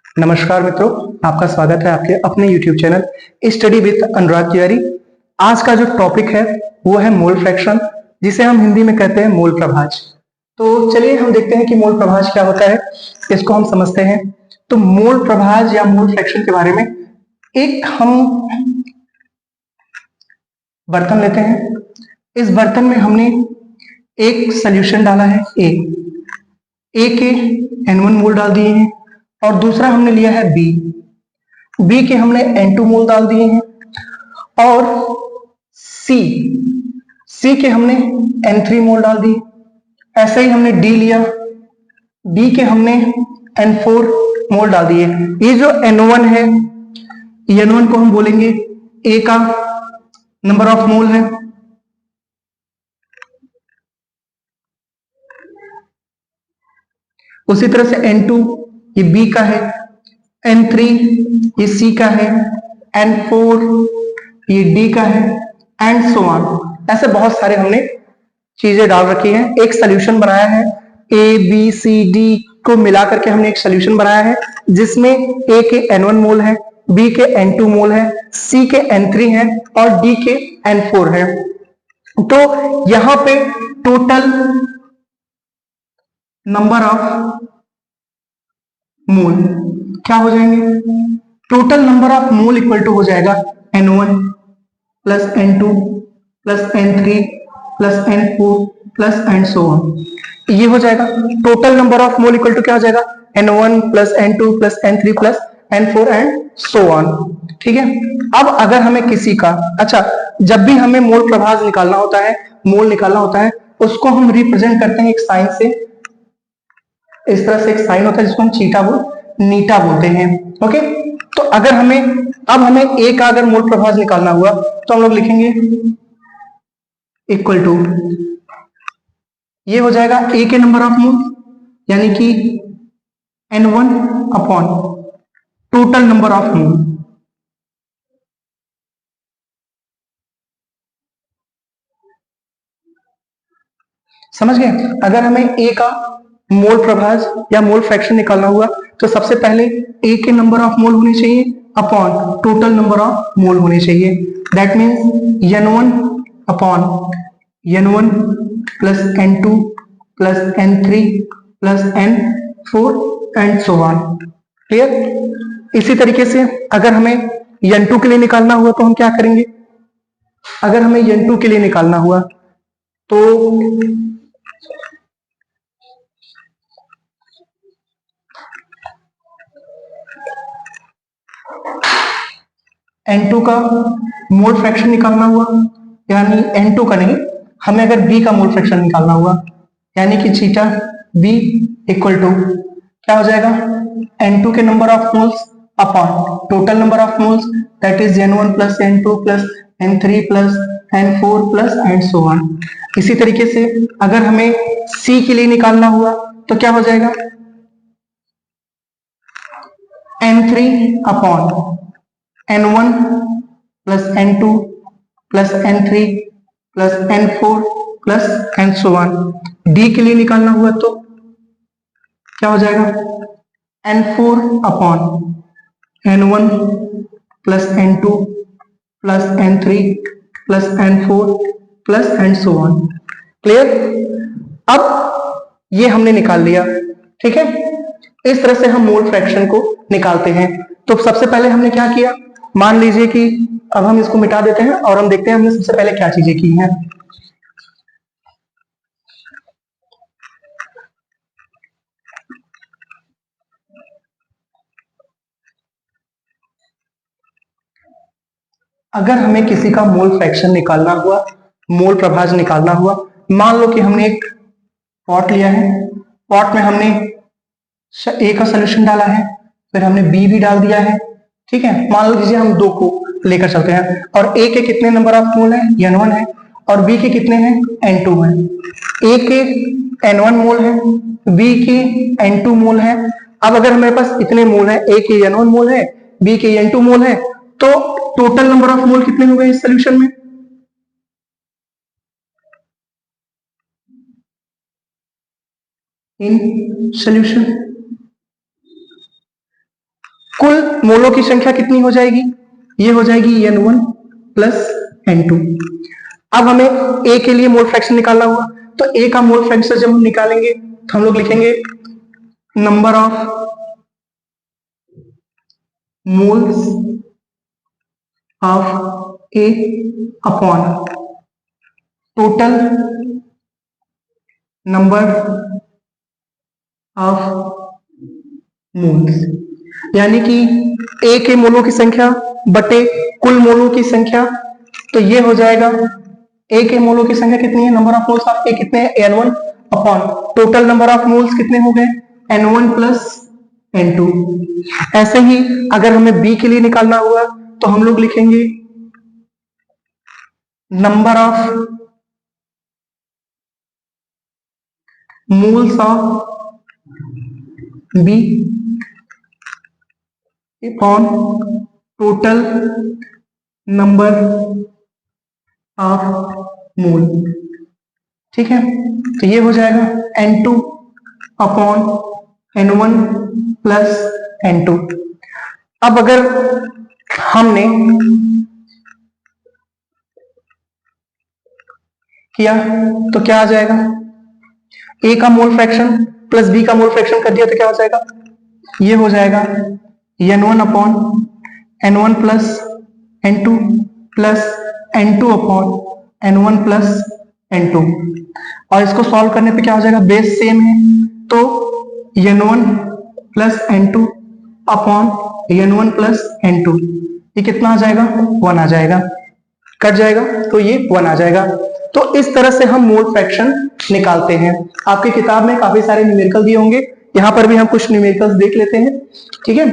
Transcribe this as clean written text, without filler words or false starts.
नमस्कार मित्रों, आपका स्वागत है आपके अपने YouTube चैनल स्टडी विद अनुराग तिवारी। आज का जो टॉपिक है वो है मोल फ्रैक्शन, जिसे हम हिंदी में कहते हैं मोल प्रभाज। तो चलिए हम देखते हैं कि मोल प्रभाज क्या होता है, इसको हम समझते हैं। तो मोल प्रभाज या मोल फ्रैक्शन के बारे में एक हम बर्तन लेते हैं। इस बर्तन में हमने एक सोल्यूशन डाला है ए के N1 मोल डाल दिए हैं और दूसरा हमने लिया है बी के हमने N2 मोल डाल दिए हैं और सी के हमने N3 मोल डाल दिए। ऐसे ही हमने डी लिया, डी के हमने N4 मोल डाल दिए। ये जो N1 है, N1 को हम बोलेंगे ए का नंबर ऑफ मोल है। उसी तरह से N2 ये बी का है, N3 ये सी का है, N4 ये डी का है एंड सो ऑन। ऐसे बहुत सारे हमने चीजें डाल रखी हैं, एक सोल्यूशन बनाया है। ए बी सी डी को मिलाकर के हमने एक सोल्यूशन बनाया है जिसमें ए के N1 मोल है, बी के N2 मोल है, सी के N3 है और डी के N4 है। तो यहां पे टोटल नंबर ऑफ मोल क्या हो जाएंगे? Total number of mole equal to हो जाएगा N1 plus N2 plus N3 plus N4 plus and so on. ये हो जाएगा total number of mole equal to क्या हो जाएगा? N1 plus N2 plus N3 plus N4 and so on. ठीक है। अब अगर हमें किसी का जब भी हमें मोल प्रभाज निकालना होता है, मोल निकालना होता है, उसको हम रिप्रेजेंट करते हैं एक साइन से। इस तरह से एक साइन होता है जिसको हम नीटा बोलते हैं। ओके। तो अगर हमें ए का अगर मोल प्रभाज निकालना हुआ तो हम लोग लिखेंगे इक्वल टू, ये हो जाएगा ए के नंबर ऑफ मोल यानी कि N1 upon total number of मोल। समझ गए? अगर हमें ए का मोल प्रभाज या मोल फ्रैक्शन निकालना हुआ तो सबसे पहले ए के नंबर ऑफ मोल होने चाहिए अपॉन टोटल नंबर ऑफ मोल होने चाहिए। That means N1 upon N1 plus N2 plus N3 plus N4 and so on. Clear? इसी तरीके से अगर हमें N2 के लिए निकालना हुआ तो हम क्या करेंगे? अगर हमें N2 के लिए निकालना हुआ तो N2 का मोल फ्रैक्शन निकालना हुआ, यानी N2 का नहीं, हमें अगर B का मोल फ्रैक्शन निकालना हुआ यानी कि थीटा B इक्वल टू क्या हो जाएगा? N2 के number of moles upon total number of moles, that is N1 plus N2 plus N3 plus N4 plus and so on. इसी तरीके से अगर हमें C के लिए निकालना हुआ तो क्या हो जाएगा? N3 upon N1 plus N2 plus N3 plus N4 plus and so on. D के लिए निकालना हुआ तो क्या हो जाएगा? N4 upon N1 plus N2 plus N3 plus N4 plus and so on. Clear? अब ये हमने निकाल लिया। ठीक है। इस तरह से हम मोल फ्रैक्शन को निकालते हैं। तो सबसे पहले हमने क्या किया, मान लीजिए कि अब हम इसको मिटा देते हैं और हम देखते हैं हमने सबसे पहले क्या चीजें की हैं। अगर हमें किसी का मोल फ्रैक्शन निकालना हुआ, मोल प्रभाज निकालना हुआ, मान लो कि हमने एक पॉट लिया है, पॉट में हमने ए का सोल्यूशन डाला है, फिर हमने बी भी डाल दिया है। ठीक है। मान लीजिए हम दो को लेकर चलते हैं और ए के कितने नंबर ऑफ मोल है? N1 है और बी के कितने हैं? N2 है। ए के N1 मोल है, बी के N2 मोल है। अब अगर हमारे पास इतने मोल है, ए के N1 मोल है, बी के N2 मोल है, तो टोटल नंबर ऑफ मोल कितने हो गए इस सोल्यूशन में? इन सोल्यूशन कुल मोलों की संख्या कितनी हो जाएगी, ये हो जाएगी n1 प्लस n2। अब हमें ए के लिए मोल फ्रैक्शन निकालना हुआ, तो ए का मोल फ्रैक्शन जब हम निकालेंगे तो हम लोग लिखेंगे number of moles of A upon total number of moles, यानी कि ए के मोलों की संख्या बटे कुल मोलों की संख्या। तो ये हो जाएगा ए के मोलों की संख्या कितनी है, नंबर ऑफ मोल्स ऑफ ए कितने हैं, n1 upon total number of moles कितने हो गए, n1 प्लस n2। ऐसे ही अगर हमें बी के लिए निकालना हुआ तो हम लोग लिखेंगे number of moles of B upon total number of mole. ठीक है, तो ये हो जाएगा n2 upon n1 plus n2। अब अगर हमने किया तो क्या आ जाएगा, ए का मोल फ्रैक्शन प्लस बी का मोल फ्रैक्शन कर दिया तो क्या हो जाएगा, ये हो जाएगा n1 upon n1 plus n2 plus n2 upon n1 plus n2। और इसको सॉल्व करने पे क्या हो जाएगा, बेस सेम है तो n1 plus n2 upon n1 plus n2, ये कितना आ जाएगा, 1 आ जाएगा, कट जाएगा तो ये 1 आ जाएगा। तो इस तरह से हम मोल फ्रैक्शन निकालते हैं। आपकी किताब में काफी सारे न्यूमेरिकल दिए होंगे, यहाँ पर भी हम कुछ न्यूमेरिकल्स देख लेते हैं। ठीक है,